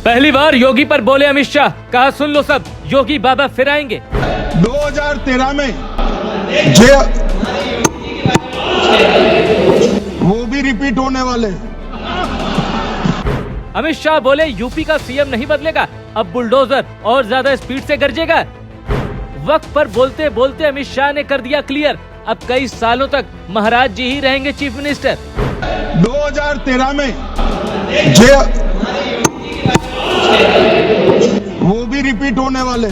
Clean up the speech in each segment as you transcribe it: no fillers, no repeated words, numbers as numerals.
पहली बार योगी पर बोले अमित शाह, कहा सुन लो सब, योगी बाबा फिर आएंगे। 2013 में वो भी रिपीट होने वाले। अमित शाह बोले यूपी का सीएम नहीं बदलेगा, अब बुलडोजर और ज्यादा स्पीड से गरजेगा। वक्त पर बोलते बोलते अमित शाह ने कर दिया क्लियर, अब कई सालों तक महाराज जी ही रहेंगे चीफ मिनिस्टर। 2013 में वो भी रिपीट होने वाले।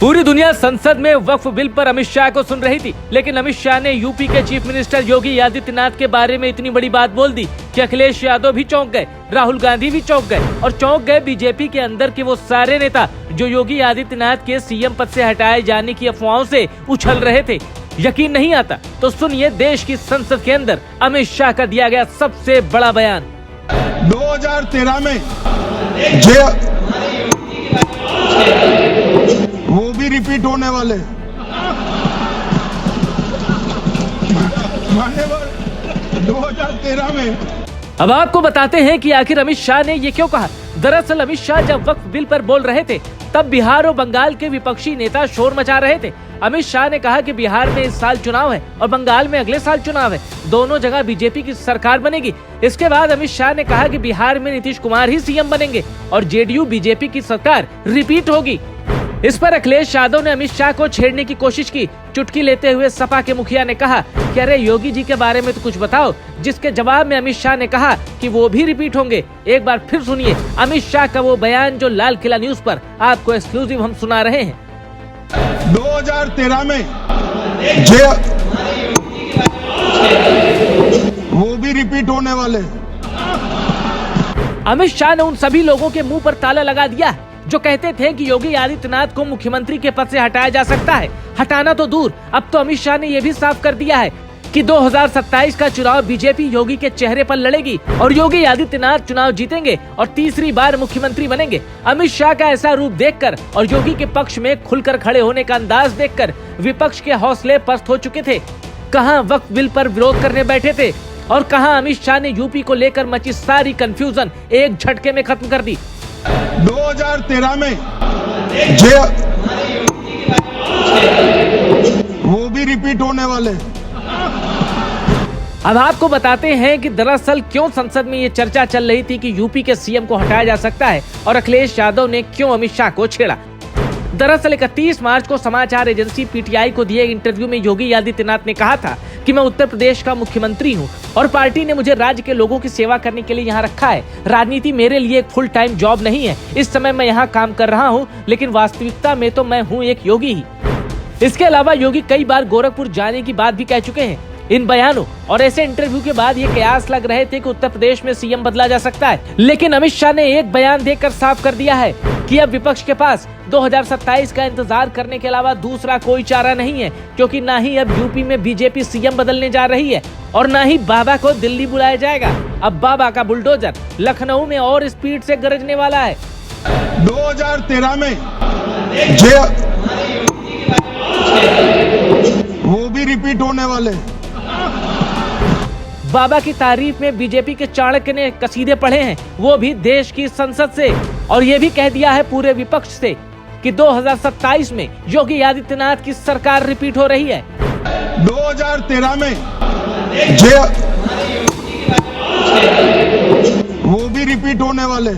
पूरी दुनिया संसद में वक्फ बिल पर अमित शाह को सुन रही थी, लेकिन अमित शाह ने यूपी के चीफ मिनिस्टर योगी आदित्यनाथ के बारे में इतनी बड़ी बात बोल दी कि अखिलेश यादव भी चौंक गए, राहुल गांधी भी चौंक गए और चौंक गए बीजेपी के अंदर के वो सारे नेता जो योगी आदित्यनाथ के सीएम पद से हटाए जाने की अफवाहों से उछल रहे थे। यकीन नहीं आता तो सुनिए देश की संसद के अंदर अमित शाह का दिया गया सबसे बड़ा बयान। 2013 में वो भी रिपीट होने वाले। मान्यवर 2013 में। अब आपको बताते हैं कि आखिर अमित शाह ने ये क्यों कहा। दरअसल अमित शाह जब वक्फ बिल पर बोल रहे थे तब बिहार और बंगाल के विपक्षी नेता शोर मचा रहे थे। अमित शाह ने कहा कि बिहार में इस साल चुनाव है और बंगाल में अगले साल चुनाव है, दोनों जगह बीजेपी की सरकार बनेगी। इसके बाद अमित शाह ने कहा कि बिहार में नीतीश कुमार ही सीएम बनेंगे और जेडीयू बीजेपी की सरकार रिपीट होगी। इस पर अखिलेश यादव ने अमित शाह को छेड़ने की कोशिश की। चुटकी लेते हुए सपा के मुखिया ने कहा कि अरे योगी जी के बारे में तो कुछ बताओ, जिसके जवाब में अमित शाह ने कहा कि वो भी रिपीट होंगे। एक बार फिर सुनिए अमित शाह का वो बयान जो लाल किला न्यूज पर आपको एक्सक्लूसिव हम सुना रहे हैं। 2013 में वो भी रिपीट होने वाले। अमित शाह ने उन सभी लोगों के मुंह पर ताला लगा दिया है जो कहते थे कि योगी आदित्यनाथ को मुख्यमंत्री के पद से हटाया जा सकता है। हटाना तो दूर, अब तो अमित शाह ने यह भी साफ कर दिया है कि 2027 का चुनाव बीजेपी योगी के चेहरे पर लड़ेगी और योगी आदित्यनाथ चुनाव जीतेंगे और तीसरी बार मुख्यमंत्री बनेंगे। अमित शाह का ऐसा रूप देखकर और योगी के पक्ष में खुलकर खड़े होने का अंदाज देखकर विपक्ष के हौसले पस्त हो चुके थे। कहां वक्फ बिल पर विरोध करने बैठे थे और कहां अमित शाह ने यूपी को लेकर मची सारी कंफ्यूजन एक झटके में खत्म कर दी। 2013 में वो भी रिपीट होने वाले। अब आपको बताते हैं कि दरअसल क्यों संसद में ये चर्चा चल रही थी कि यूपी के सीएम को हटाया जा सकता है और अखिलेश यादव ने क्यों अमित शाह को छेड़ा। दरअसल 31 मार्च को समाचार एजेंसी पीटीआई को दिए इंटरव्यू में योगी आदित्यनाथ ने कहा था कि मैं उत्तर प्रदेश का मुख्यमंत्री हूं और पार्टी ने मुझे राज्य के लोगों की सेवा करने के लिए यहां रखा है। राजनीति मेरे लिए एक फुल टाइम जॉब नहीं है। इस समय मैं यहां काम कर रहा हूं, लेकिन वास्तविकता में तो मैं हूं एक योगी ही। इसके अलावा योगी कई बार गोरखपुर जाने की बात भी कह चुके हैं। इन बयानों और ऐसे इंटरव्यू के बाद ये कयास लग रहे थे कि उत्तर प्रदेश में सीएम बदला जा सकता है, लेकिन अमित शाह ने एक बयान देकर साफ कर दिया है कि अब विपक्ष के पास 2027 का इंतजार करने के अलावा दूसरा कोई चारा नहीं है, क्योंकि ना ही अब यूपी में बीजेपी सीएम बदलने जा रही है और ना ही बाबा को दिल्ली बुलाया जाएगा। अब बाबा का बुलडोजर लखनऊ में और स्पीड से गरजने वाला है। 2013 में वो भी रिपीट होने वाले। बाबा की तारीफ में बीजेपी के चाणक्य ने कसीदे पढ़े हैं, वो भी देश की संसद से, और ये भी कह दिया है पूरे विपक्ष से कि 2027 में योगी आदित्यनाथ की सरकार रिपीट हो रही है। 2013 में वो भी रिपीट होने वाले।